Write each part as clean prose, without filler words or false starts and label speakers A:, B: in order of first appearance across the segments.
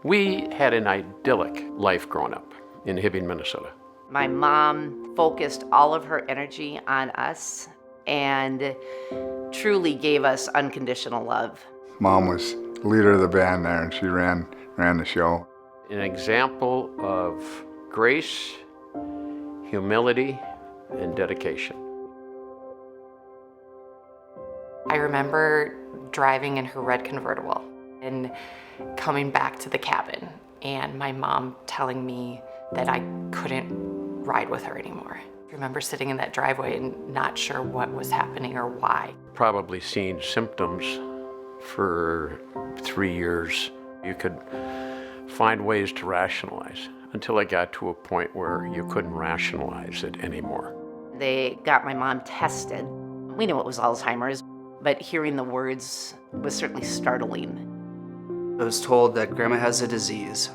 A: We had an idyllic life growing up in Hibbing, Minnesota.
B: My mom focused all of her energy on us and truly gave us unconditional love.
C: Mom was leader of the band there, and she ran the show.
A: An example of grace, humility, and dedication.
D: I remember driving in her red convertible and coming back to the cabin, and my mom telling me that I couldn't ride with her anymore. I remember sitting in that driveway and not sure what was happening or why.
A: Probably seeing symptoms for 3 years. You could find ways to rationalize until it got to a point where you couldn't rationalize it anymore.
B: They got my mom tested. We knew it was Alzheimer's, but hearing the words was certainly startling.
E: I was told that Grandma has a disease.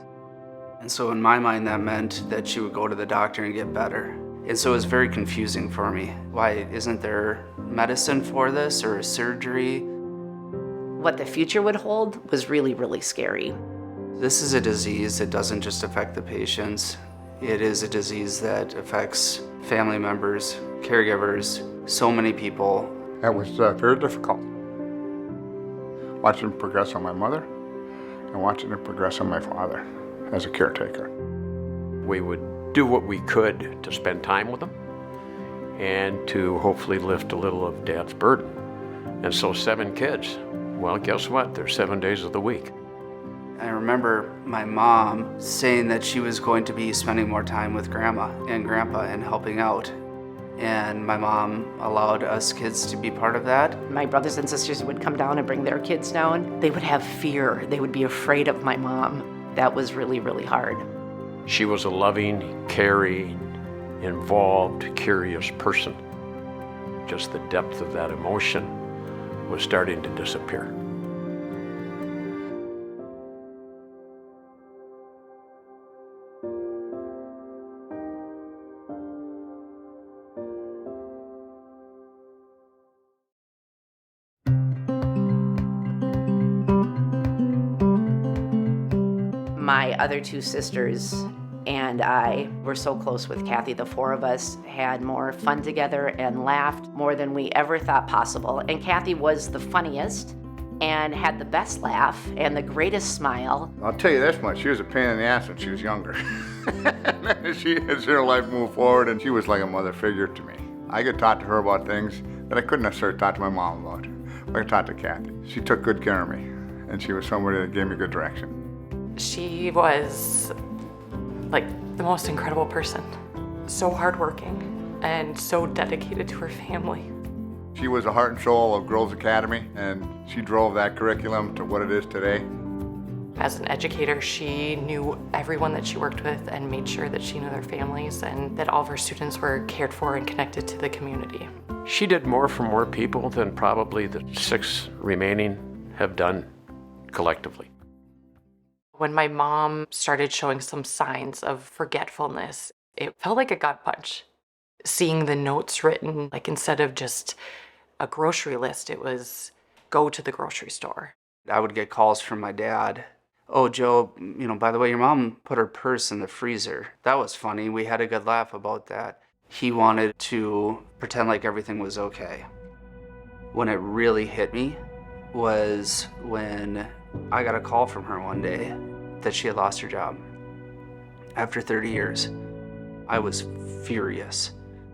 E: And so in my mind, that meant that she would go to the doctor and get better. And so it was very confusing for me. Why isn't there medicine for this or a surgery?
B: What the future would hold was really, really scary.
E: This is a disease that doesn't just affect the patients. It is a disease that affects family members, caregivers, so many people.
C: That was very difficult. Watching it progress on my mother and watching it progress on my father as a caretaker.
A: We would do what we could to spend time with them and to hopefully lift a little of Dad's burden. And so 7 kids, well, guess what? There's 7 days of the week.
E: I remember my mom saying that she was going to be spending more time with Grandma and Grandpa and helping out. And my mom allowed us kids to be part of that.
B: My brothers and sisters would come down and bring their kids down. They would have fear. They would be afraid of my mom. That was really, really hard.
A: She was a loving, caring, involved, curious person. Just the depth of that emotion was starting to disappear.
B: My other 2 sisters and I were so close with Kathy. The 4 of us had more fun together and laughed more than we ever thought possible. And Kathy was the funniest and had the best laugh and the greatest smile.
C: I'll tell you this much, she was a pain in the ass when she was younger. As her life moved forward, and she was like a mother figure to me. I could talk to her about things that I couldn't necessarily talk to my mom about. I could talk to Kathy. She took good care of me, and she was somebody that gave me good direction.
D: She was like the most incredible person. So hardworking and so dedicated to her family.
C: She was the heart and soul of Girls Academy, and she drove that curriculum to what it is today.
D: As an educator, she knew everyone that she worked with and made sure that she knew their families and that all of her students were cared for and connected to the community.
A: She did more for more people than probably the 6 remaining have done collectively.
D: When my mom started showing some signs of forgetfulness, it felt like a gut punch. Seeing the notes written, like instead of just a grocery list, it was go to the grocery store.
E: I would get calls from my dad. Oh, Joe, by the way, your mom put her purse in the freezer. That was funny. We had a good laugh about that. He wanted to pretend like everything was okay. When it really hit me was when I got a call from her one day that she had lost her job. After 30 years, I was furious.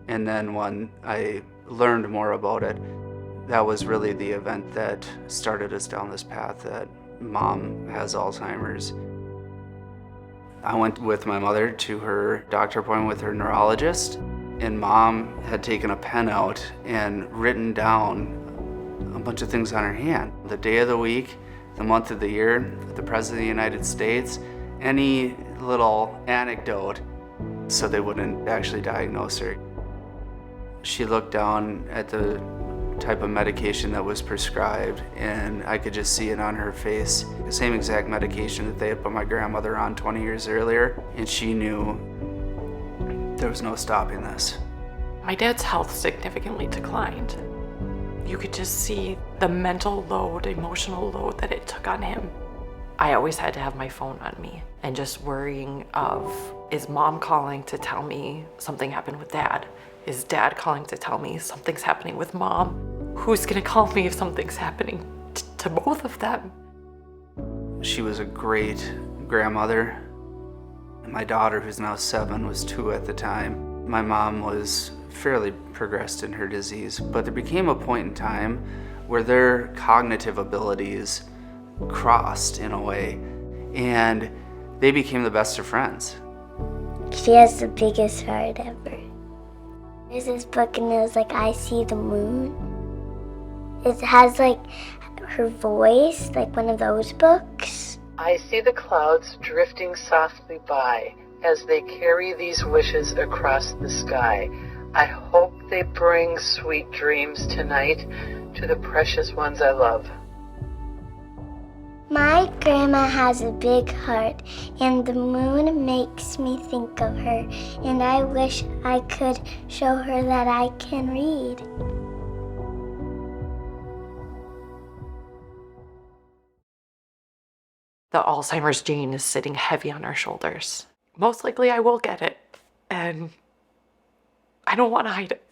E: And then when I learned more about it, that was really the event that started us down this path that Mom has Alzheimer's. I went with my mother to her doctor appointment with her neurologist, and Mom had taken a pen out and written down a bunch of things on her hand. The day of the week, the month of the year, the President of the United States, any little anecdote so they wouldn't actually diagnose her. She looked down at the type of medication that was prescribed, and I could just see it on her face. The same exact medication that they had put my grandmother on 20 years earlier, and she knew there was no stopping this.
D: My dad's health significantly declined. You could just see the mental load, emotional load that it took on him. I always had to have my phone on me and just worrying of, is mom calling to tell me something happened with dad? Is dad calling to tell me something's happening with mom? Who's gonna call me if something's happening to both of them?
E: She was a great grandmother. My daughter, who's now 7, was 2 at the time. My mom was fairly progressed in her disease, but there became a point in time where their cognitive abilities crossed in a way, and they became the best of friends.
F: She has the biggest heart ever. There's this book and it was like, I See the Moon. It has like her voice, like one of those books.
G: I see the clouds drifting softly by as they carry these wishes across the sky. I hope they bring sweet dreams tonight to the precious ones I love.
F: My grandma has a big heart, and the moon makes me think of her, and I wish I could show her that I can read.
D: The Alzheimer's gene is sitting heavy on our shoulders. Most likely I will get it, and I don't want to hide it.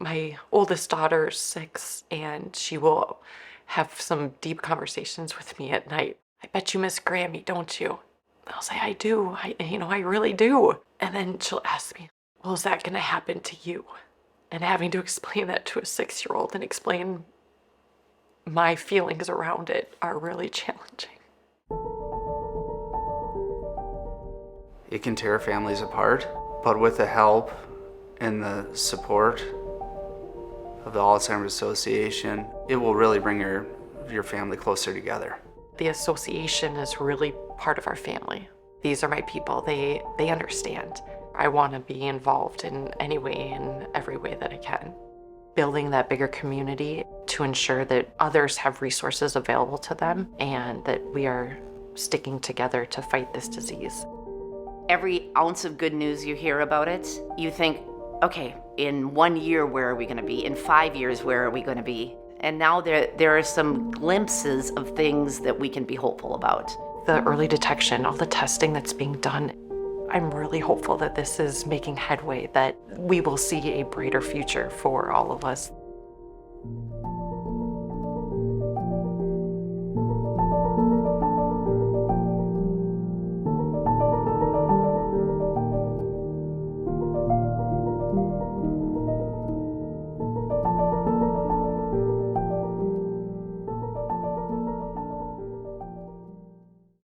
D: My oldest daughter is 6, and she will have some deep conversations with me at night. I bet you miss Grammy, don't you? I'll say, I do. I really do. And then she'll ask me, well, is that going to happen to you? And having to explain that to a 6-year-old and explain my feelings around it are really challenging.
E: It can tear families apart, but with the help and the support of the Alzheimer's Association, it will really bring your family closer together.
D: The association is really part of our family. These are my people. They understand. I want to be involved in any way, in every way that I can. Building that bigger community to ensure that others have resources available to them and that we are sticking together to fight this disease.
B: Every ounce of good news you hear about it, you think, okay, in 1 year, where are we going to be? In 5 years, where are we going to be? And now there are some glimpses of things that we can be hopeful about.
D: The early detection, all the testing that's being done, I'm really hopeful that this is making headway, that we will see a brighter future for all of us.